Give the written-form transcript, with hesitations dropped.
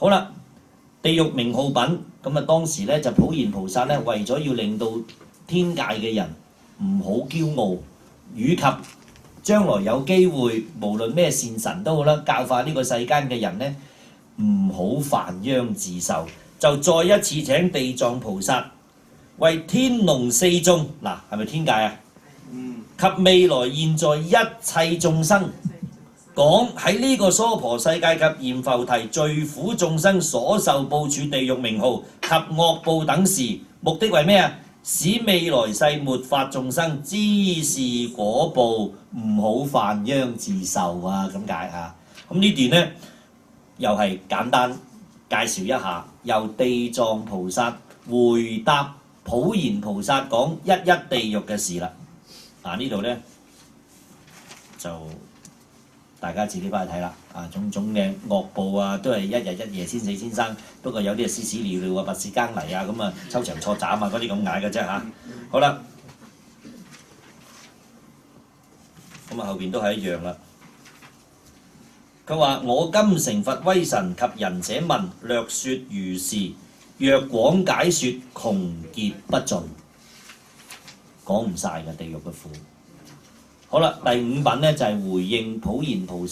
好啦，地獄名號品咁啊，當時咧就普賢菩薩咧為咗要令到天界嘅人唔好驕傲，以及將來有機會無論咩善神都好啦，教化呢個世間嘅人咧唔好犯殃自受，就再一次請地藏菩薩為天龍四眾嗱，係咪天界啊？及未來現在一切眾生講喺呢個娑婆世界及閻浮提罪苦眾生所受報處地獄名號及惡報等事，目的為咩啊？使未來世末法眾生知是果報，唔好犯殃自受啊！咁解啊？咁呢段呢，又係簡單介紹一下，由地藏菩薩回答普賢菩薩講一一地獄嘅事啦。呢度呢，就大家自己翻去睇啦。種種嘅惡報啊，都係一日一夜千死千生，不過有啲係屎屎尿尿啊、拔屎耕泥啊，咁啊抽長錯斬啊嗰啲咁解嘅啫嚇。好啦，咁後邊都係一樣啦。佢話：我今成佛威神及仁者聞，略説如是，若廣解説，窮劫不盡。講唔晒嘅地獄嘅苦。好啦，第五品呢就係回應普賢菩薩。